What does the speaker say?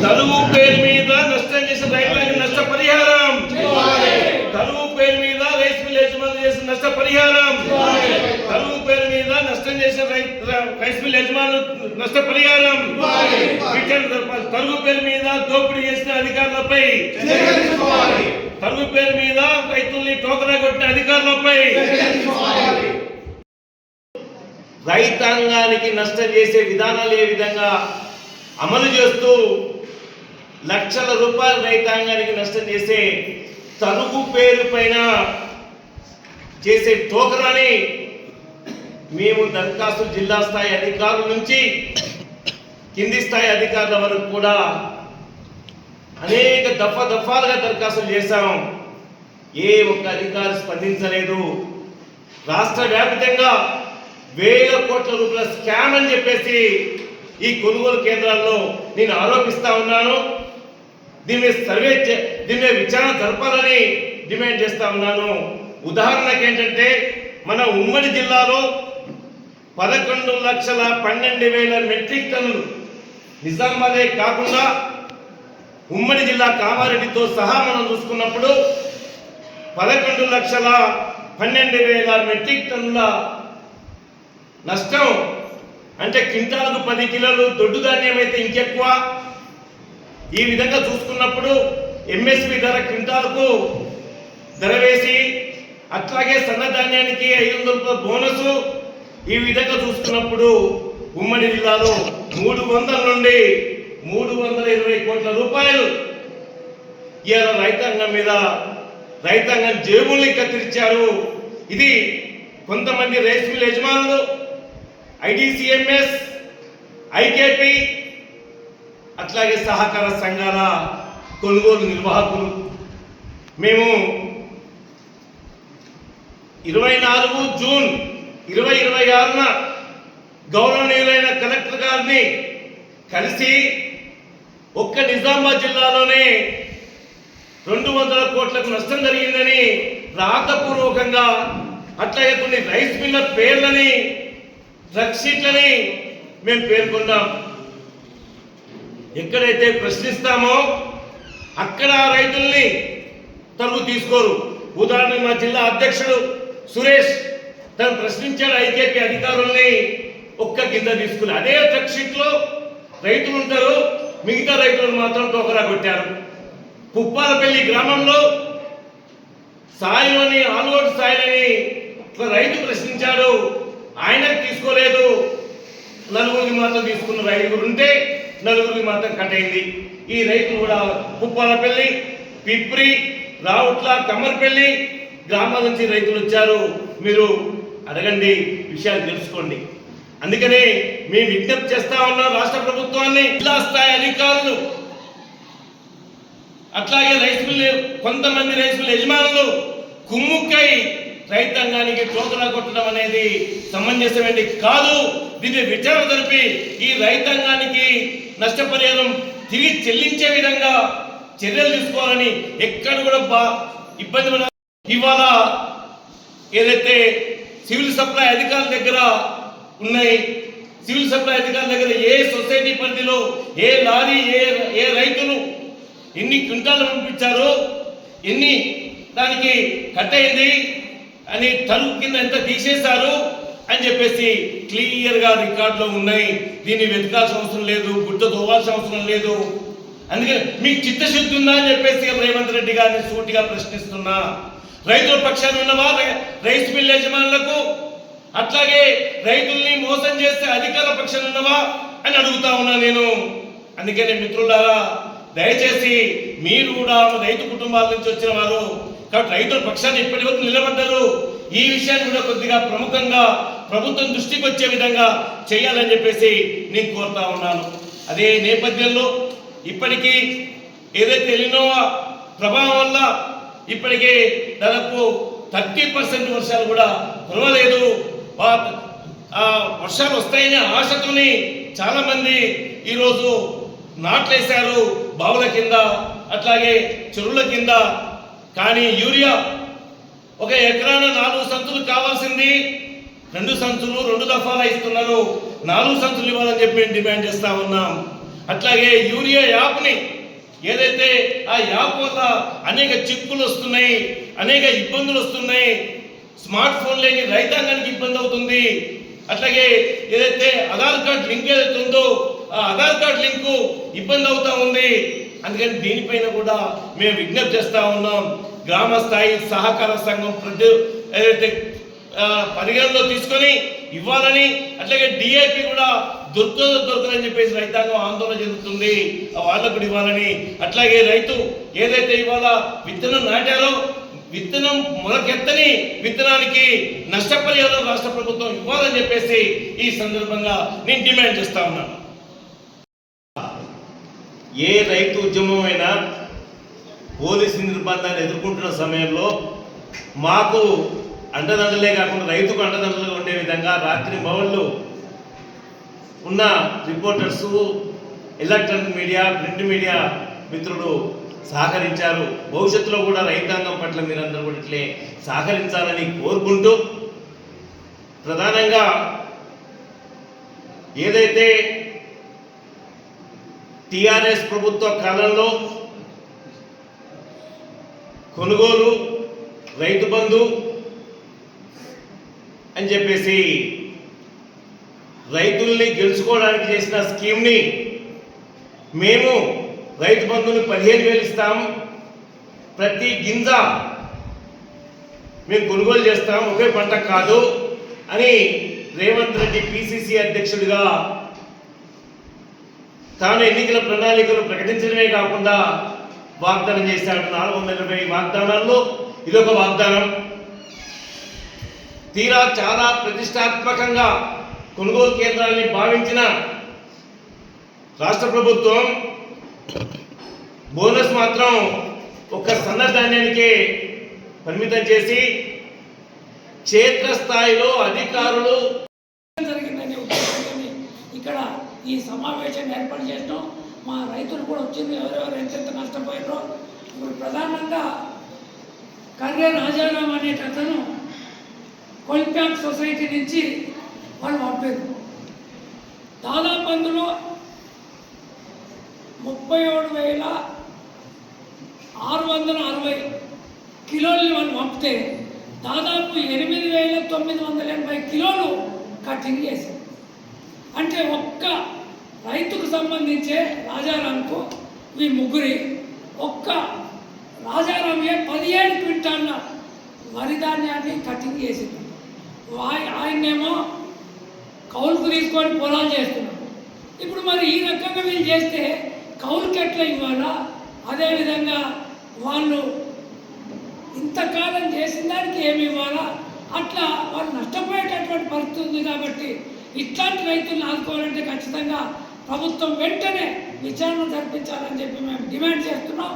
తరువు పేరు మీద నష్టం చేసిన రైతులకు నష్టపరిహారం, తరువు పేరు మీద రైస్ మిల్ యజమానులు చేసిన నష్టపరిహారం, తరువు పేరు మీద నష్టం చేసిన రైస్ మిల్ యజమానులు నష్టపరిహారం, తరువు పేరు మీద దోపిడీ చేసిన అధికారులపై, తరువు పేరు మీద రైతుల్ని టోకరా కొట్టిన అధికారులపై, రైతాంగానికి నష్టం చేసే విధానాలు ఏ విధంగా అమలు చేస్తూ లక్షల రూపాయలు రైతాంగానికి నష్టం చేసే తరుగు పేరు పైన చేసే టోకరాని మేము దరఖాస్తు జిల్లా స్థాయి అధికారుల నుంచి కింది స్థాయి అధికారుల వరకు కూడా అనేక దఫాలుగా దరఖాస్తులు చేశాం. ఏ ఒక్క అధికారి స్పందించలేదు. రాష్ట్ర వ్యాప్తంగా వేల కోట్ల రూపాయల స్కామ్ అని చెప్పేసి ఈ కొనుగోలు కేంద్రాల్లో నేను ఆరోపిస్తా ఉన్నాను. దీని విచారణ జరపాలని డిమాండ్ చేస్తా ఉన్నాను. ఉదాహరణకు ఏంటంటే మన ఉమ్మడి జిల్లాలో 11,12,000 మెట్రిక్ టన్నులు నిజామాబాదే కాకుండా ఉమ్మడి జిల్లా కామారెడ్డితో సహా మనం చూసుకున్నప్పుడు 11,12,000 మెట్రిక్ టన్నుల నష్టం. అంటే క్వింటాలకు 10 కిలోలు దొడ్డు ధాన్యం అయితే ఇంకెక్కువ. ఈ విధంగా చూసుకున్నప్పుడు ఎంఎస్పి ధర క్వింటాలకు ధర వేసి అట్లాగే సన్నధాన్యానికి 500 రూపాయల బోనస్. ఈ విధంగా చూసుకున్నప్పుడు ఉమ్మడి జిల్లాలో 300 నుండి 320 కోట్ల రూపాయలు ఇవాళ రైతాంగం మీద రైతాంగం జేబుల్ని కత్తిరించారు. ఇది కొంతమంది రైస్ మిల్ యజమానులు, ఐడిసిఎంఎస్, ఐకేపీ అట్లాగే సహకార సంఘాల కొనుగోలు నిర్వాహకులు మేము 24 జూన్ 2026న గౌరవనీయులైన కలెక్టర్ గారిని కలిసి ఒక్క నిజామాబాద్ జిల్లాలోనే 200 కోట్లకు నష్టం జరిగిందని రాతపూర్వకంగా, అట్లాగే కొన్ని రైస్ మిల్ల పేర్లని డ్రగ్ షీట్లని మేము పేర్కొన్నాం. ఎక్కడైతే ప్రశ్నిస్తామో అక్కడ రైతుల్ని తరుగు తీసుకోరు. ఉదాహరణకు మా జిల్లా అధ్యక్షుడు సురేష్ తను ప్రశ్నించాడు ఐకేపీ అధికారుల్ని, ఒక్క కింద తీసుకుని అదే డ్రగ్ షీట్లో రైతులు ఉంటారు, మిగతా రైతులను మాత్రం టోకరా కొట్టారు. పుప్పాలపల్లి గ్రామంలో సాయిలోని ఆల్వోడ్ సాయిలని రైతు ప్రశ్నించాడు, ఆయనకు తీసుకోలేదు. 4 మాత్రం తీసుకున్నారు. 5 ఉంటే 4 మాత్రం కట్ అయింది. ఈ రైతులు కూడా పుప్పాలపల్లి, పిప్రి, రావుట్ల, కమ్మర్పల్లి గ్రామాల నుంచి రైతులు వచ్చారు. మీరు అడగండి, విషయాలు తెలుసుకోండి. అందుకనే మేము విజ్ఞప్తి చేస్తా ఉన్నాం రాష్ట్ర ప్రభుత్వాన్ని, జిల్లా స్థాయి అధికారులు, అట్లాగే కొంతమంది రైస్ మిల్ యజమానులు కుమ్ముక్కై రైతాంగానికి టోకరా కొట్టడం అనేది సమంజసమైనది కాదు. దీన్ని విచారణ జరిపి ఈ రైతాంగానికి నష్టపరిహారం తిరిగి చెల్లించే విధంగా చర్యలు తీసుకోవాలని ఎక్కడ కూడా ఇబ్బంది పడ. ఇవాళ ఏదైతే సివిల్ సప్లై అధికారుల దగ్గర ఉన్నాయి, సివిల్ సప్లై అధికారుల దగ్గర ఏ సొసైటీ పరిధిలో ఏ లారీ ఏ రైతులు ఎన్ని క్వింటాలు పంపించారో, ఎన్ని దానికి కట్ అయింది అని తరుగు కింద ఎంత తీసేశారు అని చెప్పేసి క్లియర్గా రికార్డులో ఉన్నాయి. దీన్ని వెతకాల్సిన అవసరం లేదు, గుడ్డ తోవాల్సిన అవసరం లేదు. అందుకని మీకు చిత్తశుద్ధి ఉందా అని చెప్పేసి రేవంత్ రెడ్డి గారిని సూటిగా ప్రశ్నిస్తున్నా. రైతుల పక్షాన ఉన్నవా రైస్ మిల్ యజమానులకు, అట్లాగే రైతుల్ని మోసం చేస్తే అధికారుల పక్షాన ఉన్నవా అని అడుగుతా ఉన్నా నేను. అందుకని మిత్రులారా, దయచేసి మీరు కూడా రైతు కుటుంబాల నుంచి వచ్చిన వారు కాబట్టి రైతుల పక్షాన్ని ఇప్పటి వరకు నిలబడ్డారు. ఈ విషయాన్ని కూడా కొద్దిగా ప్రముఖంగా ప్రభుత్వం దృష్టికి వచ్చే విధంగా చేయాలని చెప్పేసి నేను కోరుతా ఉన్నాను. అదే నేపథ్యంలో ఇప్పటికీ ఏదైతే ఎలినోవా ప్రభావం వల్ల ఇప్పటికే దాదాపు 30% వర్షాలు కూడా కురవలేదు. వర్షాలు వస్తాయనే ఆశతోని చాలా మంది ఈరోజు నాట్లేశారు బావుల కింద, అట్లాగే చెరువుల కింద. కానీ యూరియా 1 ఎకరాన 4 సంచులు కావాల్సింది 2 సంచులు 2 దఫాలు ఇస్తున్నారు. 4 సంచులు ఇవ్వాలని చెప్పి డిమాండ్ చేస్తా ఉన్నాం. అట్లాగే యూరియా యాప్ని ఏదైతే ఆ యాప్ వల్ల అనేక చిక్కులు వస్తున్నాయి, అనేక ఇబ్బందులు వస్తున్నాయి, స్మార్ట్ ఫోన్ లేని రైతాంగానికి ఇబ్బంది అవుతుంది. అట్లాగే ఏదైతే ఆధార్ కార్డ్ లింక్ ఏదైతే ఉందో ఆ ఆధార్ కార్డ్ లింకు ఇబ్బంది అవుతా ఉంది. అందుకని దీనిపైన కూడా మేము విజ్ఞప్తి చేస్తూ ఉన్నాం. గ్రామ స్థాయి సహకార సంఘం ఏదైతే పరిగణలో తీసుకొని ఇవ్వాలని, అట్లాగే డిఏపి కూడా దొరకదని చెప్పేసి రైతాంగం ఆందోళన చెందుతుంది, వాళ్ళకు కూడా ఇవ్వాలని. అట్లాగే రైతు ఏదైతే ఇవాళ విత్తనం నాటారో విత్తనం మొలకెత్తని విత్తనానికి నష్టపరిహారం రాష్ట్ర ప్రభుత్వం ఇవ్వాలని చెప్పేసి ఈ సందర్భంగా నేను డిమాండ్ చేస్తా ఉన్నాను. ఏ రైతు ఉద్యమం అయినా పోలీసు నిర్బంధాన్ని ఎదుర్కొంటున్న సమయంలో మాకు అండదండలే కాకుండా రైతుకు అండదండలుగా ఉండే విధంగా రాత్రి మౌళ్ళు ఉన్న రిపోర్టర్సు, ఎలక్ట్రానిక్ మీడియా, ప్రింట్ మీడియా మిత్రులు సహకరించారు. భవిష్యత్తులో కూడా రైతాంగం పట్ల మీరందరూ కూడా ఇట్లే సహకరించాలని కోరుకుంటూ, ప్రధానంగా ఏదైతే టిఆర్ఎస్ ప్రభుత్వ కాలంలో కొనుగోలు, రైతు బంధు అని చెప్పేసి రైతుల్ని గెలుచుకోవడానికి చేసిన స్కీమ్ని మేము రైతు బంధుని 15,000 ఇస్తాం, ప్రతి గింజ మేము కొనుగోలు చేస్తాం, ఒకే పంట కాదు అని రేవంత్ రెడ్డి పిసిసి అధ్యక్షుడిగా తాను ఎన్నికల ప్రణాళికలు ప్రకటించడమే కాకుండా వాగ్దానం చేశాడు. 420 వాగ్దానాల్లో ఇదొక వాగ్దానం. తీరా చాలా ప్రతిష్టాత్మకంగా కొనుగోలు కేంద్రాన్ని భావించిన రాష్ట్ర ప్రభుత్వం బోనస్ మాత్రం ఒక్క సన్న ధాన్యానికే పరిమితం చేసి క్షేత్రస్థాయిలో అధికారులు జరిగిందని ఉద్దేశంతో ఇక్కడ ఈ సమావేశాన్ని ఏర్పాటు చేస్తాం. మా రైతులు కూడా వచ్చింది, ఎవరెవరు ఎంతెంత నష్టపోయారో. ఇప్పుడు ప్రధానంగా కర్రే రాజారాం అనేటతను కొల్ప్యాక్ సొసైటీ నుంచి వాళ్ళు పంపారు. దాదాపు అందులో 37,660 కిలోల్ని వాళ్ళు పంపితే దాదాపు 8,980 కిలోలు కటింగ్ చేశారు. అంటే ఒక్క రైతుకు సంబంధించే రాజారాంకు ఈ ముగ్గురి ఒక్క రాజారామే 17 క్వింటాళ్ళ వరి ధాన్యాన్ని కటింగ్ చేసింది. ఆయన్నేమో కౌలుకు తీసుకొని పొలాలు చేస్తున్నారు. ఇప్పుడు మరి ఈ రకంగా వీళ్ళు చేస్తే కౌలుకి ఎట్లా ఇవ్వాలా? అదేవిధంగా వాళ్ళు ఇంతకాలం చేసిన దానికి ఏమి ఇవ్వాలా? అట్లా వాళ్ళు నష్టపోయేటటువంటి పరిస్థితి ఉంది. కాబట్టి ఇట్లాంటి రైతులను ఆదుకోవాలంటే ఖచ్చితంగా ప్రభుత్వం వెంటనే విచారణ జరిపించాలని చెప్పి మేము డిమాండ్ చేస్తున్నాం.